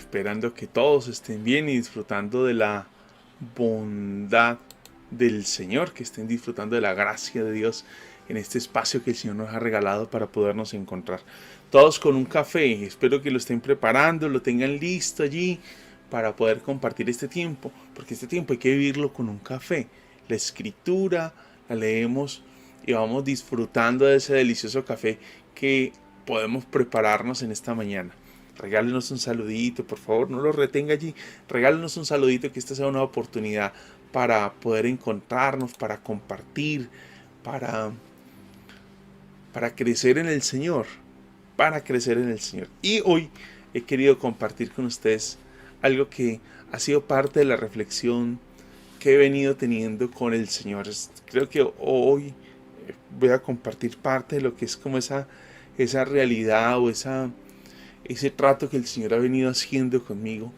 esperando que todos estén bien y disfrutando de la bondad del Señor, que estén disfrutando de la gracia de Dios en este espacio que el Señor nos ha regalado para podernos encontrar. Todos con un café, espero que lo estén preparando, lo tengan listo allí para poder compartir este tiempo, porque este tiempo hay que vivirlo con un café. La escritura la leemos y vamos disfrutando de ese delicioso café que podemos prepararnos en esta mañana. Regálenos un saludito, por favor, no lo retenga allí. Regálenos un saludito, que esta sea una oportunidad para poder encontrarnos, para compartir, para, para crecer en el Señor, para crecer en el Señor. Y hoy he querido compartir con ustedes algo que ha sido parte de la reflexión que he venido teniendo con el Señor. Creo que hoy voy a compartir parte de lo que es como esa realidad o ese trato que el Señor ha venido haciendo conmigo,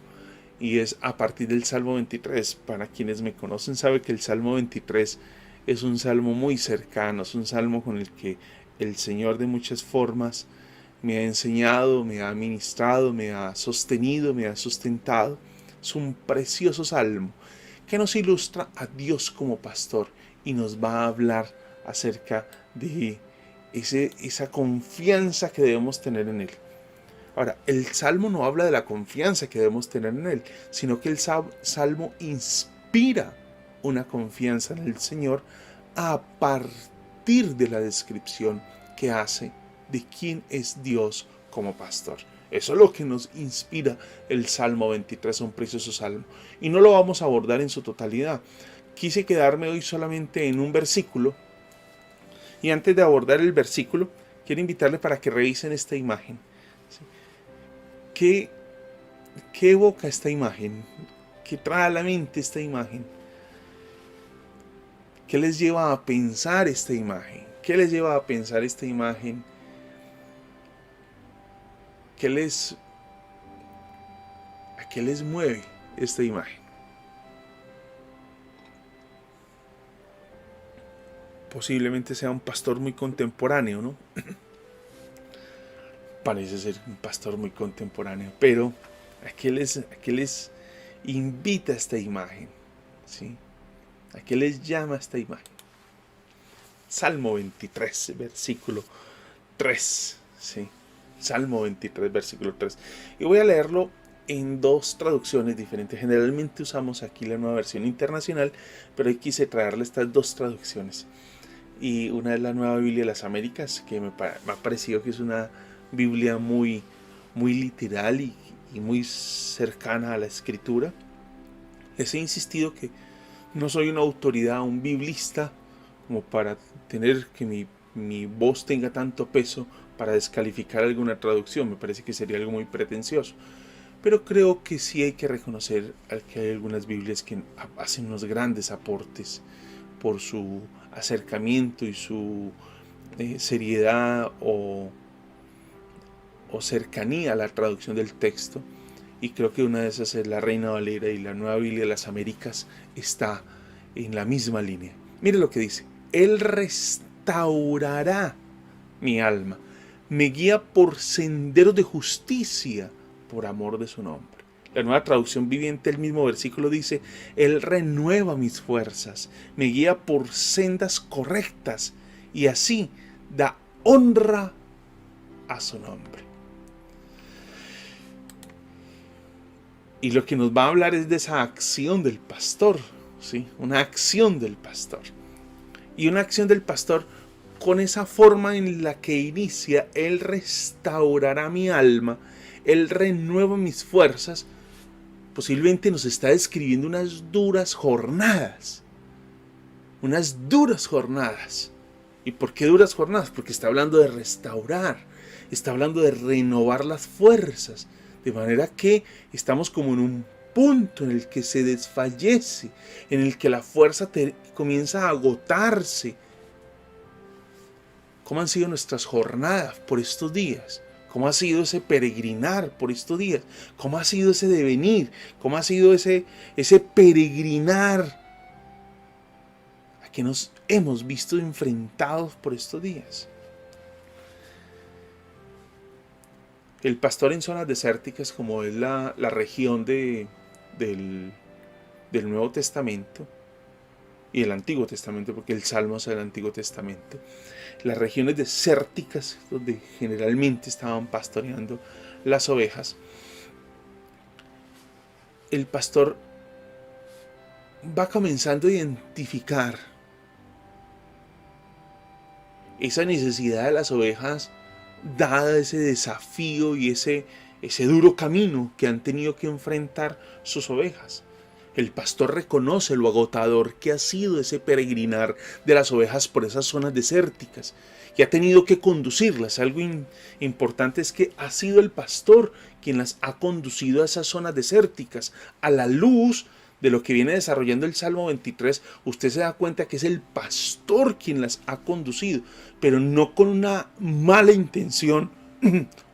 y es a partir del Salmo 23. Para quienes me conocen saben que el Salmo 23 es un salmo muy cercano, es un salmo con el que el Señor de muchas formas me ha enseñado, me ha ministrado, me ha sostenido, me ha sustentado. Es un precioso salmo que nos ilustra a Dios como pastor y nos va a hablar acerca de esa confianza que debemos tener en Él. Ahora, el Salmo no habla de la confianza que debemos tener en Él, sino que el Salmo inspira una confianza en el Señor a partir de la descripción que hace de quién es Dios como pastor. Eso es lo que nos inspira el Salmo 23, un precioso salmo. Y no lo vamos a abordar en su totalidad. Quise quedarme hoy solamente en un versículo. Y antes de abordar el versículo, quiero invitarles para que revisen esta imagen. ¿Qué evoca esta imagen? ¿Qué trae a la mente esta imagen? ¿Qué les lleva a pensar esta imagen? ¿Qué les lleva a pensar esta imagen? ¿A qué les mueve esta imagen? Posiblemente sea un pastor muy contemporáneo, ¿no? Parece ser un pastor muy contemporáneo, pero ¿a qué les invita esta imagen? ¿Sí? ¿A qué les llama esta imagen? Salmo 23, versículo 3. ¿Sí? Salmo 23, versículo 3. Y voy a leerlo en dos traducciones diferentes. Generalmente usamos aquí la Nueva Versión Internacional, pero hoy quise traerle estas dos traducciones. Y una es la Nueva Biblia de las Américas, que me ha parecido que es una Biblia muy, muy literal y muy cercana a la Escritura. Les he insistido que no soy una autoridad, un biblista, como para tener que mi voz tenga tanto peso para descalificar alguna traducción. Me parece que sería algo muy pretencioso. Pero creo que sí hay que reconocer que hay algunas Biblias que hacen unos grandes aportes por su acercamiento y su seriedad o cercanía a la traducción del texto. Y creo que una de esas es la Reina Valera, y la Nueva Biblia de las Américas está en la misma línea. Mire lo que dice: Él restaurará mi alma, me guía por senderos de justicia por amor de su nombre. La Nueva Traducción Viviente, el mismo versículo dice: Él renueva mis fuerzas, me guía por sendas correctas, y así da honra a su nombre. Y lo que nos va a hablar es de esa acción del pastor, ¿sí? Una acción del pastor. Y una acción del pastor con esa forma en la que inicia: Él restaurará mi alma, Él renueva mis fuerzas. Posiblemente nos está describiendo unas duras jornadas. Unas duras jornadas. ¿Y por qué duras jornadas? Porque está hablando de restaurar, está hablando de renovar las fuerzas. De manera que estamos como en un punto en el que se desfallece, en el que la fuerza comienza a agotarse. ¿Cómo han sido nuestras jornadas por estos días? ¿Cómo ha sido ese peregrinar por estos días? ¿Cómo ha sido ese devenir? ¿Cómo ha sido ese peregrinar a que nos hemos visto enfrentados por estos días? El pastor en zonas desérticas, como es la región del, del Nuevo Testamento y el Antiguo Testamento, porque el Salmo es del Antiguo Testamento, las regiones desérticas donde generalmente estaban pastoreando las ovejas, el pastor va comenzando a identificar esa necesidad de las ovejas, dada ese desafío y ese duro camino que han tenido que enfrentar sus ovejas. El pastor reconoce lo agotador que ha sido ese peregrinar de las ovejas por esas zonas desérticas, que ha tenido que conducirlas. Algo importante es que ha sido el pastor quien las ha conducido a esas zonas desérticas, a la luz de lo que viene desarrollando el Salmo 23. Usted se da cuenta que es el pastor quien las ha conducido, pero no con una mala intención,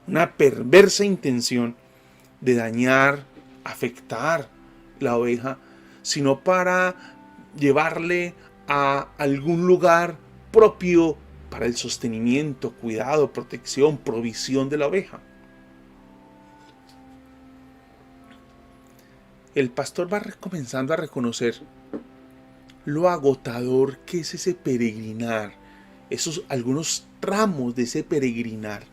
una perversa intención de dañar, afectar la oveja, sino para llevarle a algún lugar propio para el sostenimiento, cuidado, protección, provisión de la oveja. El pastor va comenzando a reconocer lo agotador que es ese peregrinar, esos algunos tramos de ese peregrinar,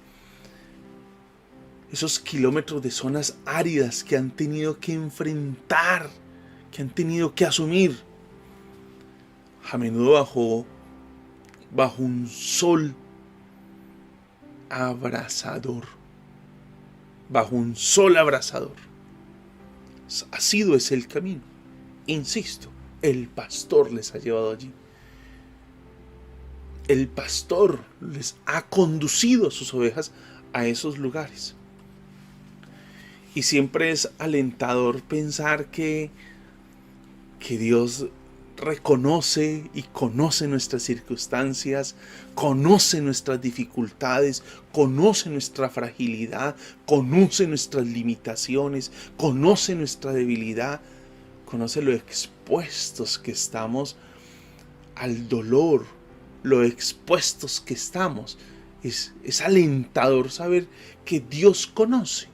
esos kilómetros de zonas áridas que han tenido que enfrentar, que han tenido que asumir, a menudo bajo un sol abrasador, bajo un sol abrasador. Ha sido ese el camino. Insisto, el pastor les ha llevado allí. El pastor les ha conducido a sus ovejas a esos lugares. Y siempre es alentador pensar que Dios reconoce y conoce nuestras circunstancias, conoce nuestras dificultades, conoce nuestra fragilidad, conoce nuestras limitaciones, conoce nuestra debilidad, conoce lo expuestos que estamos al dolor, lo expuestos que estamos. Es alentador saber que Dios conoce,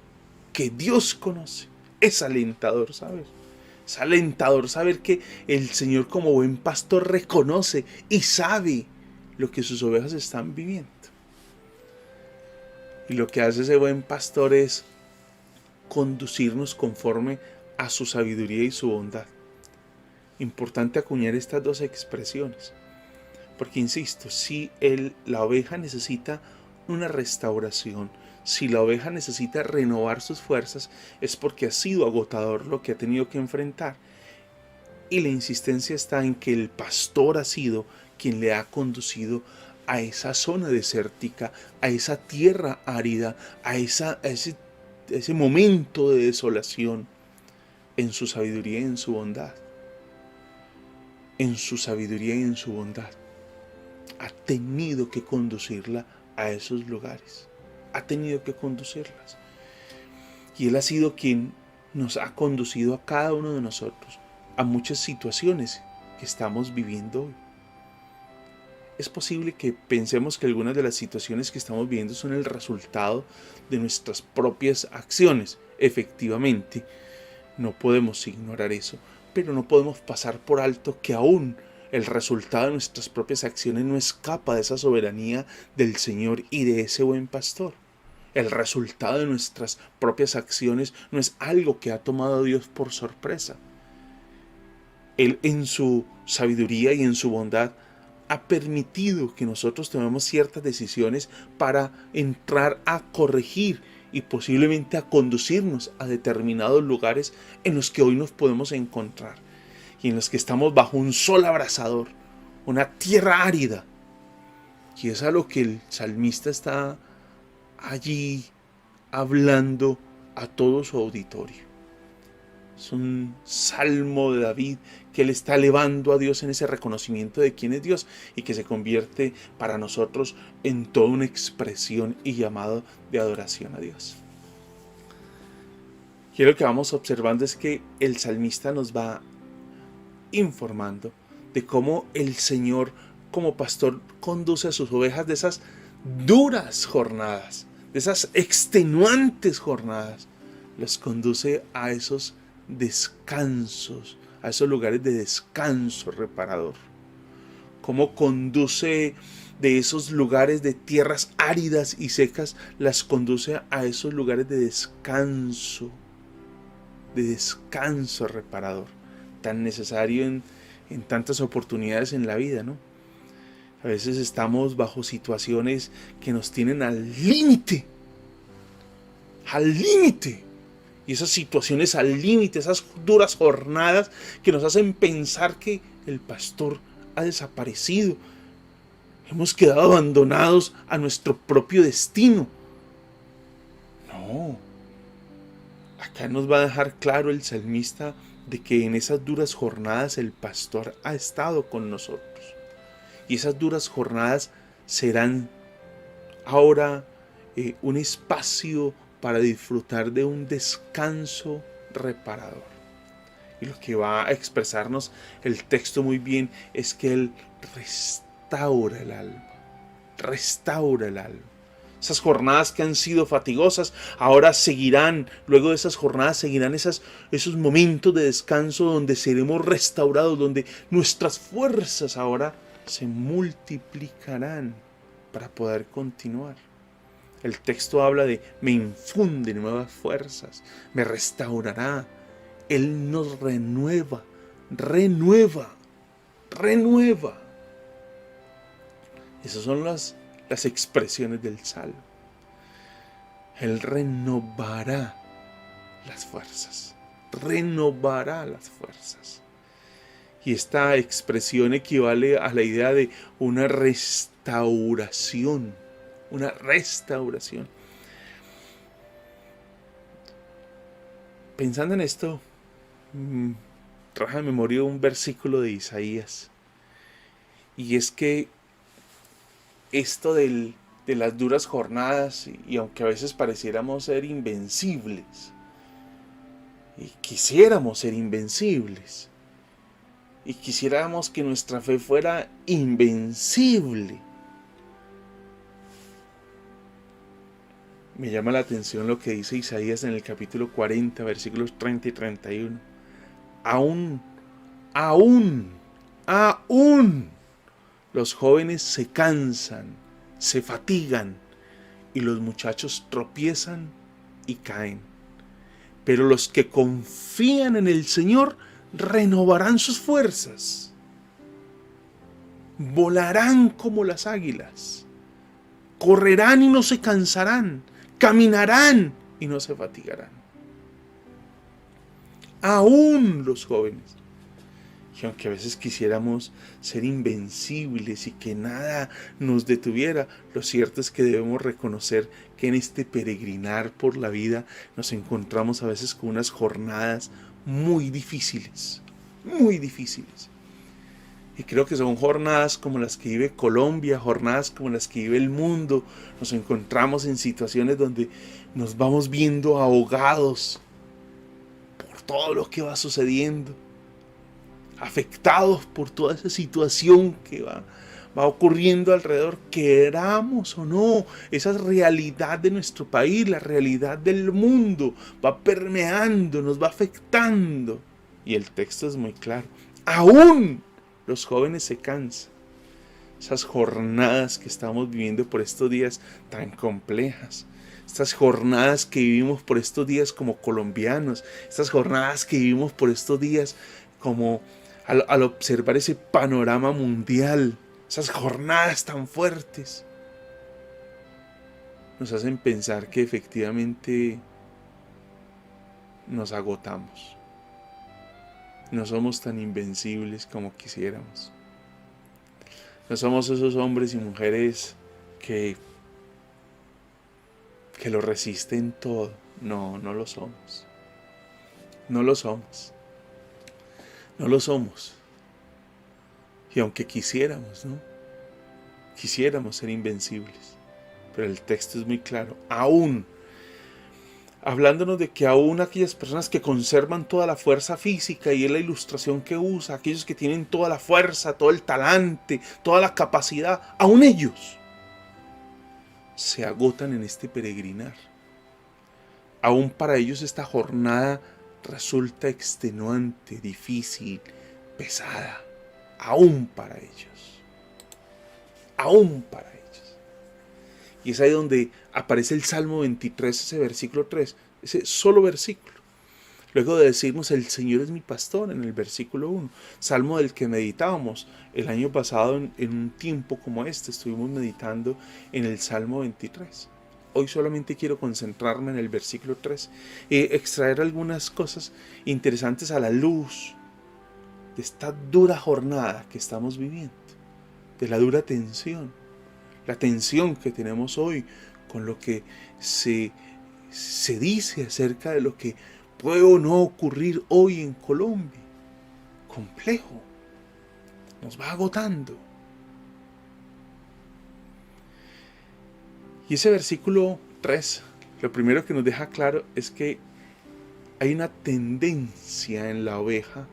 es alentador saber. Es alentador saber que el Señor, como buen pastor, reconoce y sabe lo que sus ovejas están viviendo. Y lo que hace ese buen pastor es conducirnos conforme a su sabiduría y su bondad. Importante acuñar estas dos expresiones, porque insisto, si la oveja necesita una restauración, si la oveja necesita renovar sus fuerzas, es porque ha sido agotador lo que ha tenido que enfrentar. Y la insistencia está en que el pastor ha sido quien le ha conducido a esa zona desértica, a esa tierra árida, a ese momento de desolación, en su sabiduría y en su bondad. En su sabiduría y en su bondad. Ha tenido que conducirla a esos lugares. Ha tenido que conducirlas. Y Él ha sido quien nos ha conducido a cada uno de nosotros a muchas situaciones que estamos viviendo hoy. Es posible que pensemos que algunas de las situaciones que estamos viviendo son el resultado de nuestras propias acciones. Efectivamente, no podemos ignorar eso, pero no podemos pasar por alto que aún el resultado de nuestras propias acciones no escapa de esa soberanía del Señor y de ese buen pastor. El resultado de nuestras propias acciones no es algo que ha tomado a Dios por sorpresa. Él, en su sabiduría y en su bondad, ha permitido que nosotros tomemos ciertas decisiones para entrar a corregir y posiblemente a conducirnos a determinados lugares en los que hoy nos podemos encontrar y en los que estamos bajo un sol abrasador, una tierra árida. Y es a lo que el salmista está allí hablando a todo su auditorio. Es un salmo de David que él está elevando a Dios en ese reconocimiento de quién es Dios y que se convierte para nosotros en toda una expresión y llamado de adoración a Dios. Y lo que vamos observando es que el salmista nos va informando de cómo el Señor como pastor conduce a sus ovejas de esas duras jornadas, de esas extenuantes jornadas, los conduce a esos descansos, a esos lugares de descanso reparador. Cómo conduce de esos lugares de tierras áridas y secas, las conduce a esos lugares de descanso reparador, tan necesario en tantas oportunidades en la vida, ¿no? A veces estamos bajo situaciones que nos tienen al límite. Y esas situaciones al límite, esas duras jornadas que nos hacen pensar que el pastor ha desaparecido. Hemos quedado abandonados a nuestro propio destino. No. Acá nos va a dejar claro el salmista de que en esas duras jornadas el pastor ha estado con nosotros. Y esas duras jornadas serán ahora un espacio para disfrutar de un descanso reparador. Y lo que va a expresarnos el texto muy bien es que Él restaura el alma. Esas jornadas que han sido fatigosas, ahora seguirán, luego de esas jornadas seguirán esos momentos de descanso donde seremos restaurados, donde nuestras fuerzas ahora se multiplicarán para poder continuar. El texto habla de me infunde nuevas fuerzas, me restaurará. Él nos renueva. Esas son las expresiones del Salmo. Él renovará las fuerzas. Y esta expresión equivale a la idea de una restauración. Pensando en esto, traje a memoria un versículo de Isaías. Y es que esto de las duras jornadas, y aunque a veces pareciéramos ser invencibles, y quisiéramos ser invencibles, y quisiéramos que nuestra fe fuera invencible, me llama la atención lo que dice Isaías en el capítulo 40, versículos 30 y 31. Aún los jóvenes se cansan, se fatigan, y los muchachos tropiezan y caen. Pero los que confían en el Señor renovarán sus fuerzas. Volarán como las águilas. Correrán y no se cansarán. Caminarán y no se fatigarán. Aún los jóvenes. Y aunque a veces quisiéramos ser invencibles y que nada nos detuviera, lo cierto es que debemos reconocer que en este peregrinar por la vida nos encontramos a veces con unas jornadas muy difíciles. Y creo que son jornadas como las que vive Colombia, jornadas como las que vive el mundo. Nos encontramos en situaciones donde nos vamos viendo ahogados por todo lo que va sucediendo, afectados por toda esa situación que va ocurriendo alrededor, queramos o no. Esa realidad de nuestro país, la realidad del mundo, va permeando, nos va afectando. Y el texto es muy claro. Aún los jóvenes se cansan. Esas jornadas que estamos viviendo por estos días tan complejas, estas jornadas que vivimos por estos días como colombianos, estas jornadas que vivimos por estos días como al observar ese panorama mundial, esas jornadas tan fuertes, nos hacen pensar que efectivamente nos agotamos. No somos tan invencibles como quisiéramos. No somos esos hombres y mujeres que lo resisten todo. No lo somos. No lo somos. Y aunque quisiéramos, ¿no? Quisiéramos ser invencibles. Pero el texto es muy claro. Aún, hablándonos de que aún aquellas personas que conservan toda la fuerza física, y es la ilustración que usa, aquellos que tienen toda la fuerza, todo el talante, toda la capacidad, aún ellos se agotan en este peregrinar. Aún para ellos esta jornada resulta extenuante, difícil, pesada. Aún para ellos. Aún para ellos. Y es ahí donde aparece el Salmo 23, ese versículo 3, ese solo versículo. Luego de decirnos el Señor es mi pastor en el versículo 1, salmo del que meditábamos el año pasado en un tiempo como este, estuvimos meditando en el Salmo 23. Hoy solamente quiero concentrarme en el versículo 3 y extraer algunas cosas interesantes a la luz de esta dura jornada que estamos viviendo, de la dura tensión, la tensión que tenemos hoy con lo que se dice acerca de lo que puede o no ocurrir hoy en Colombia. Complejo. Nos va agotando. Y ese versículo 3, lo primero que nos deja claro es que hay una tendencia en la oveja,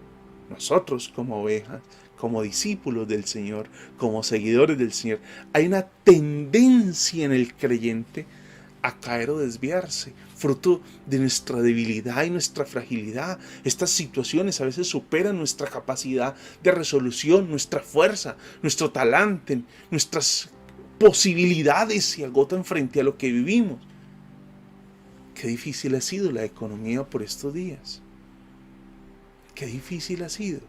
nosotros como ovejas, como discípulos del Señor, como seguidores del Señor, hay una tendencia en el creyente a caer o desviarse, fruto de nuestra debilidad y nuestra fragilidad. Estas situaciones a veces superan nuestra capacidad de resolución, nuestra fuerza, nuestro talante, nuestras posibilidades se agotan frente a lo que vivimos. Qué difícil ha sido la economía por estos días. Qué difícil ha sido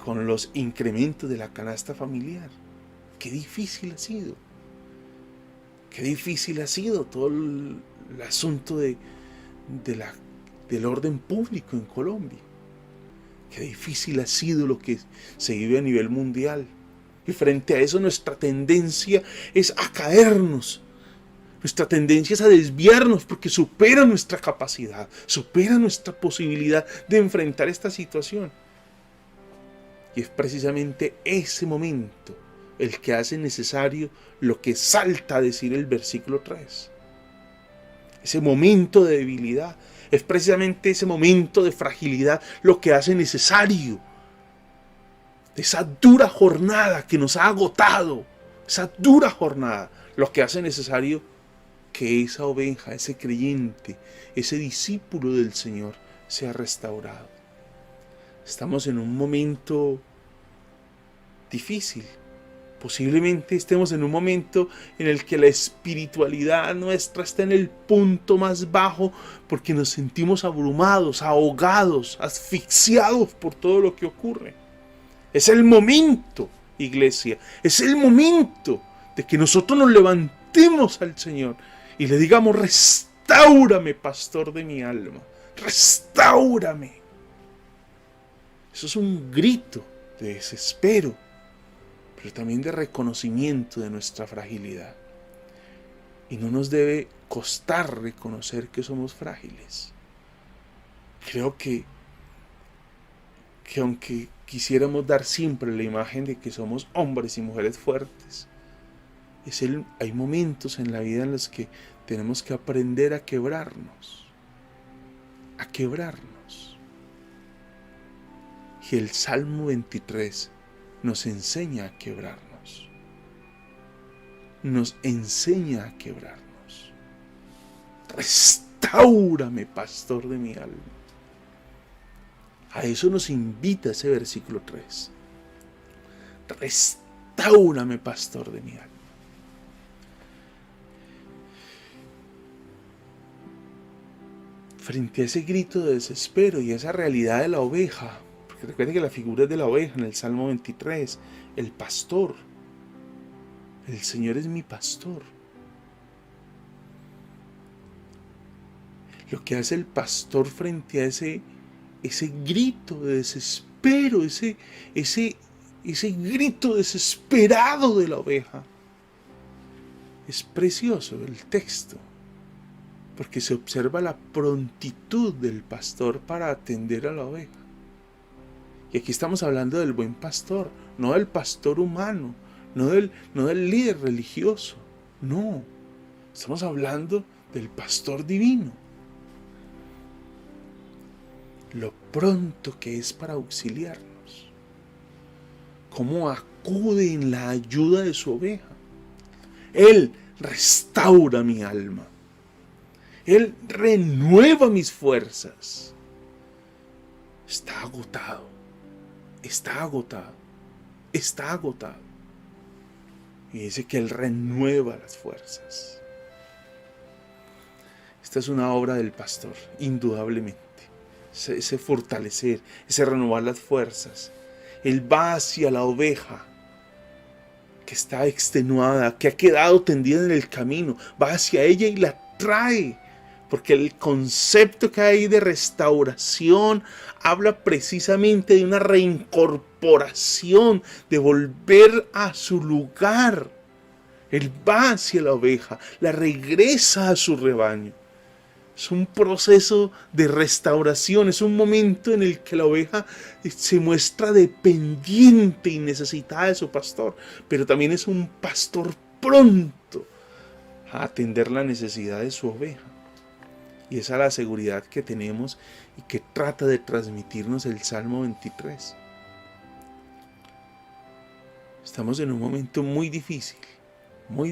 con los incrementos de la canasta familiar. Qué difícil ha sido. Qué difícil ha sido todo el asunto del orden público en Colombia. Qué difícil ha sido lo que se vive a nivel mundial. Y frente a eso nuestra tendencia es a caernos. Nuestra tendencia es a desviarnos porque supera nuestra capacidad, supera nuestra posibilidad de enfrentar esta situación. Y es precisamente ese momento el que hace necesario lo que salta a decir el versículo 3. Ese momento de debilidad, es precisamente ese momento de fragilidad lo que hace necesario esa dura jornada que nos ha agotado, esa dura jornada, lo que hace necesario que esa oveja, ese creyente, ese discípulo del Señor sea restaurado. Estamos en un momento difícil. Posiblemente estemos en un momento en el que la espiritualidad nuestra está en el punto más bajo porque nos sentimos abrumados, ahogados, asfixiados por todo lo que ocurre. Es el momento, iglesia, es el momento de que nosotros nos levantemos al Señor y le digamos: restáurame, pastor de mi alma, restáurame. Eso es un grito de desespero, pero también de reconocimiento de nuestra fragilidad. Y no nos debe costar reconocer que somos frágiles. Creo que aunque quisiéramos dar siempre la imagen de que somos hombres y mujeres fuertes, hay momentos en la vida en los que tenemos que aprender a quebrarnos. A quebrarnos. Y el Salmo 23 nos enseña a quebrarnos. Nos enseña a quebrarnos. Restáurame, pastor de mi alma. A eso nos invita ese versículo 3. Restáurame, pastor de mi alma. Frente a ese grito de desespero y a esa realidad de la oveja, porque recuerden que la figura es de la oveja en el Salmo 23, el pastor. El Señor es mi pastor. Lo que hace el pastor frente a ese grito de desespero, ese grito desesperado de la oveja. Es precioso el texto, porque se observa la prontitud del pastor para atender a la oveja. Y aquí estamos hablando del buen pastor, no del pastor humano, no del líder religioso, no. Estamos hablando del pastor divino. Lo pronto que es para auxiliarnos. Cómo acude en la ayuda de su oveja. Él restaura mi alma. Él renueva mis fuerzas. Está agotado, está agotado, está agotado. Y dice que Él renueva las fuerzas. Esta es una obra del pastor, indudablemente. Ese fortalecer, ese renovar las fuerzas. Él va hacia la oveja que está extenuada, que ha quedado tendida en el camino. Va hacia ella y la trae. Porque el concepto que hay de restauración habla precisamente de una reincorporación, de volver a su lugar. Él va hacia la oveja, la regresa a su rebaño. Es un proceso de restauración, es un momento en el que la oveja se muestra dependiente y necesitada de su pastor, pero también es un pastor pronto a atender la necesidad de su oveja. Y esa es la seguridad que tenemos y que trata de transmitirnos el Salmo 23. Estamos en un momento muy difícil, muy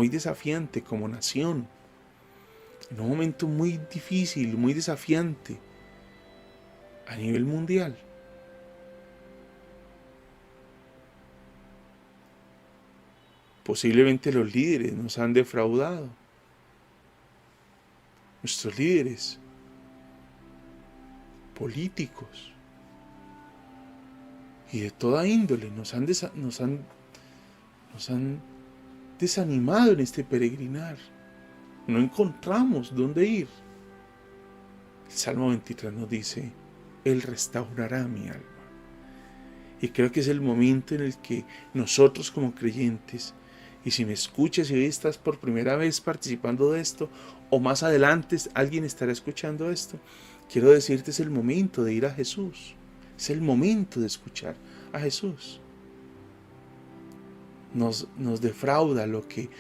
desafiante como nación. En un momento muy difícil, muy desafiante a nivel mundial. Posiblemente los líderes nos han defraudado. Nuestros líderes políticos y de toda índole nos han desanimado en este peregrinar. No encontramos dónde ir. El Salmo 23 nos dice: Él restaurará mi alma. Y creo que es el momento en el que nosotros como creyentes, y si me escuchas y hoy estás por primera vez participando de esto, o más adelante alguien estará escuchando esto, quiero decirte, es el momento de ir a Jesús. Es el momento de escuchar a Jesús. Nos defrauda lo que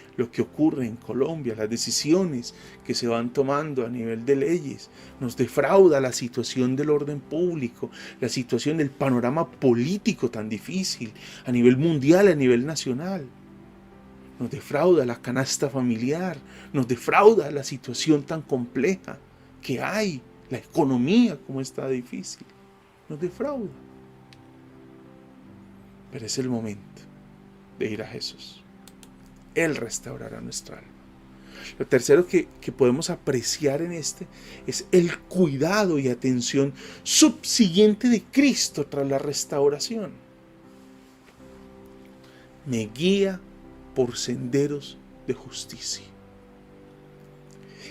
ocurre en Colombia, las decisiones que se van tomando a nivel de leyes. Nos defrauda la situación del orden público, la situación del panorama político tan difícil a nivel mundial, a nivel nacional. Nos defrauda la canasta familiar, nos defrauda la situación tan compleja que hay, la economía como está difícil. Nos defrauda. Pero es el momento de ir a Jesús. Él restaurará nuestra alma. Lo tercero que podemos apreciar en este es el cuidado y atención subsiguiente de Cristo tras la restauración. Me guía por senderos de justicia.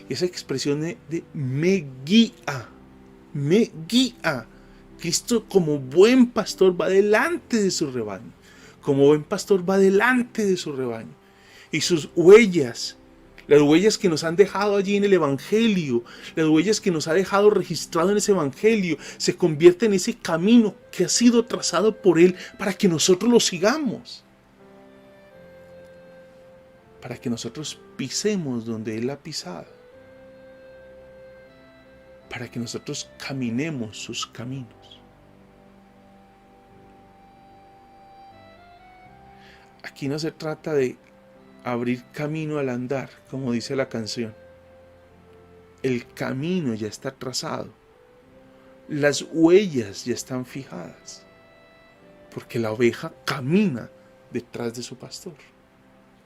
Y esa expresión de me guía. Cristo como buen pastor va delante de su rebaño. Como buen pastor va delante de su rebaño. Y sus huellas, las huellas que nos han dejado allí en el Evangelio, las huellas que nos ha dejado registrado en ese Evangelio, se convierten en ese camino que ha sido trazado por Él para que nosotros lo sigamos. Para que nosotros pisemos donde Él ha pisado. Para que nosotros caminemos sus caminos. Aquí no se trata de abrir camino al andar, como dice la canción. El camino ya está trazado. Las huellas ya están fijadas. Porque la oveja camina detrás de su pastor.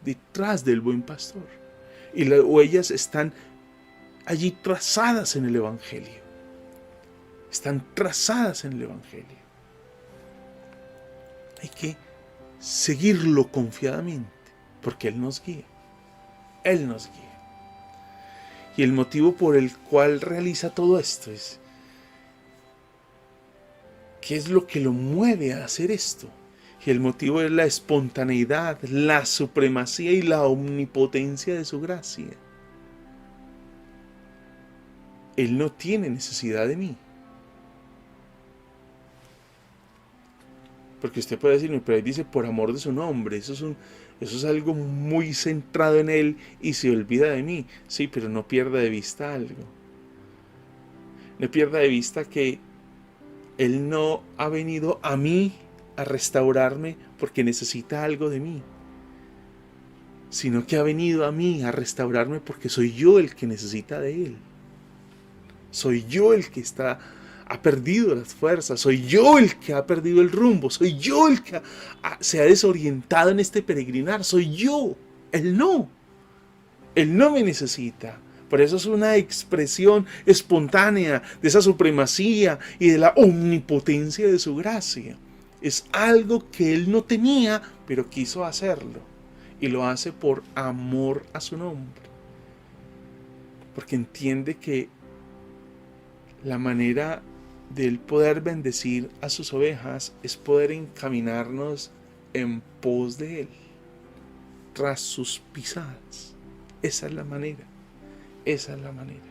Detrás del buen pastor. Y las huellas están allí trazadas en el Evangelio. Están trazadas en el Evangelio. Hay que seguirlo confiadamente, porque Él nos guía. Él nos guía. Y el motivo por el cual realiza todo esto es: ¿qué es lo que lo mueve a hacer esto? Y el motivo es la espontaneidad, la supremacía y la omnipotencia de su gracia. Él no tiene necesidad de mí. Porque usted puede decirme, pero ahí dice por amor de su nombre. Eso es algo muy centrado en Él y se olvida de mí. Sí, pero no pierda de vista algo. No pierda de vista que Él no ha venido a mí a restaurarme porque necesita algo de mí. sino que ha venido a mí a restaurarme porque soy yo el que necesita de Él. Soy yo el que ha perdido las fuerzas, soy yo el que ha perdido el rumbo, soy yo el que se ha desorientado en este peregrinar, soy yo. Él no me necesita. Por eso es una expresión espontánea de esa supremacía y de la omnipotencia de su gracia. Es algo que Él no tenía, pero quiso hacerlo. Y lo hace por amor a su nombre. Porque entiende que la manera de Él poder bendecir a sus ovejas es poder encaminarnos en pos de Él, tras sus pisadas. Esa es la manera. Esa es la manera.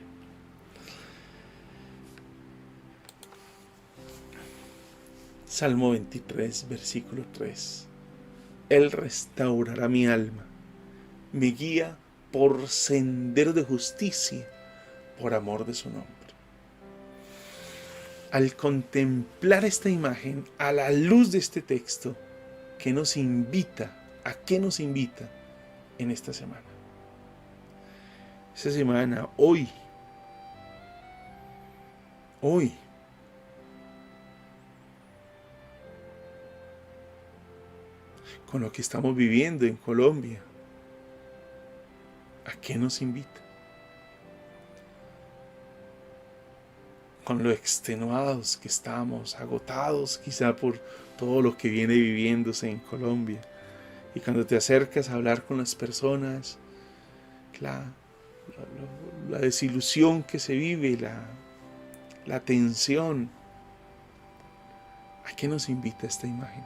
Salmo 23, versículo 3. Él restaurará mi alma, me guía por sendero de justicia, por amor de su nombre. Al contemplar esta imagen, a la luz de este texto, ¿qué nos invita? ¿A qué nos invita en esta semana? Esta semana, hoy, con lo que estamos viviendo en Colombia, ¿a qué nos invita? Con lo extenuados que estamos, agotados quizá por todo lo que viene viviéndose en Colombia. Y cuando te acercas a hablar con las personas, la desilusión que se vive, la tensión, ¿a qué nos invita esta imagen?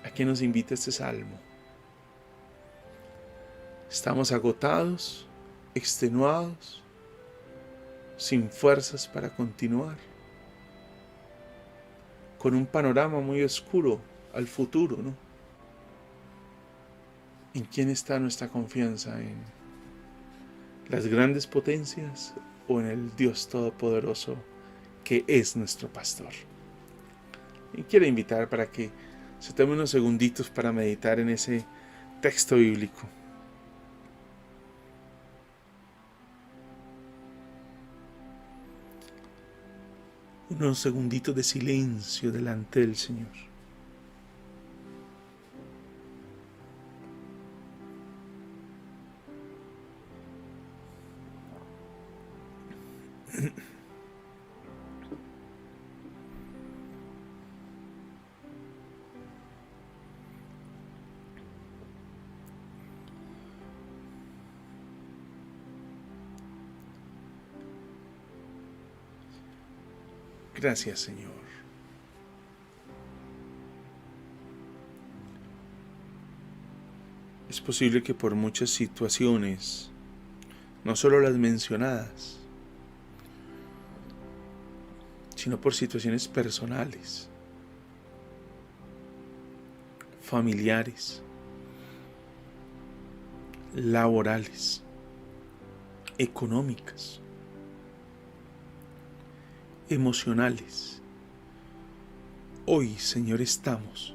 ¿A qué nos invita este salmo? Estamos agotados, extenuados, sin fuerzas para continuar, con un panorama muy oscuro al futuro, ¿no? ¿En quién está nuestra confianza? ¿En las grandes potencias o en el Dios Todopoderoso que es nuestro pastor? Y quiero invitar para que se tome unos segunditos para meditar en ese texto bíblico. Unos segunditos de silencio delante del Señor. Gracias, Señor. Es posible que por muchas situaciones, no solo las mencionadas, sino por situaciones personales, familiares, laborales, económicas, emocionales. Hoy, Señor, estamos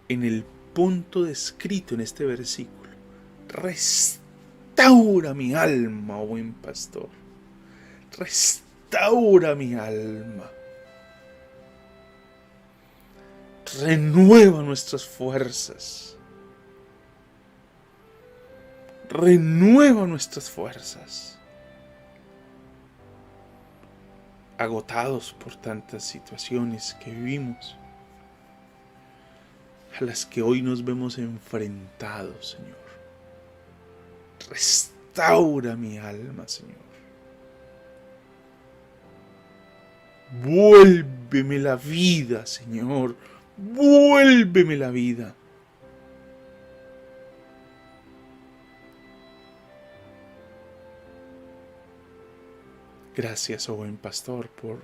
en el punto descrito en este versículo. Restaura mi alma, oh buen pastor. Restaura mi alma. Renueva nuestras fuerzas. Renueva nuestras fuerzas. Agotados por tantas situaciones que vivimos, a las que hoy nos vemos enfrentados, Señor. Restaura mi alma, Señor. Vuélveme la vida, Señor. Vuélveme la vida. Gracias, oh buen pastor, por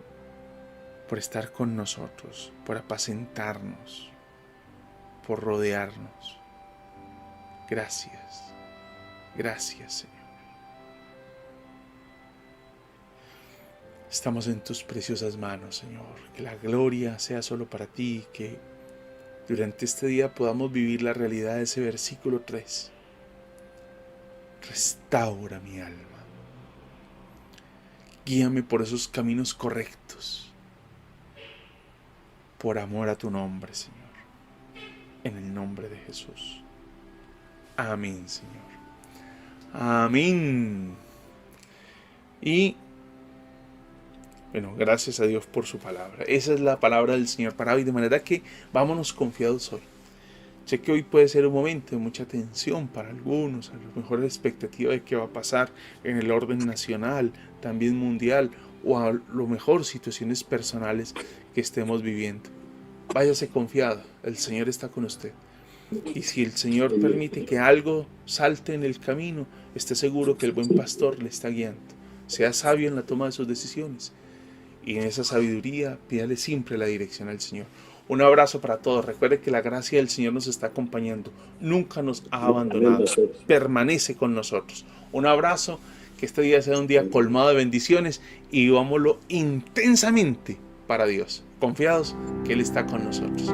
estar con nosotros, por apacentarnos, por rodearnos. Gracias. Gracias, Señor. Estamos en tus preciosas manos, Señor. Que la gloria sea solo para ti, que durante este día podamos vivir la realidad de ese versículo 3. Restaura mi alma. Guíame por esos caminos correctos, por amor a tu nombre, Señor. En el nombre de Jesús. Amén, Señor. Amén. Y bueno, gracias a Dios por su palabra. Esa es la palabra del Señor para hoy, de manera que vámonos confiados hoy. Sé que hoy puede ser un momento de mucha tensión para algunos, a lo mejor la expectativa de qué va a pasar en el orden nacional, también mundial, o a lo mejor situaciones personales que estemos viviendo. Váyase confiado, el Señor está con usted. Y si el Señor permite que algo salte en el camino, esté seguro que el buen pastor le está guiando. Sea sabio en la toma de sus decisiones. Y en esa sabiduría, pídale siempre la dirección al Señor. Un abrazo para todos. Recuerde que la gracia del Señor nos está acompañando. Nunca nos ha abandonado. Permanece con nosotros. Un abrazo. Que este día sea un día colmado de bendiciones y vivámoslo intensamente para Dios. Confiados que Él está con nosotros.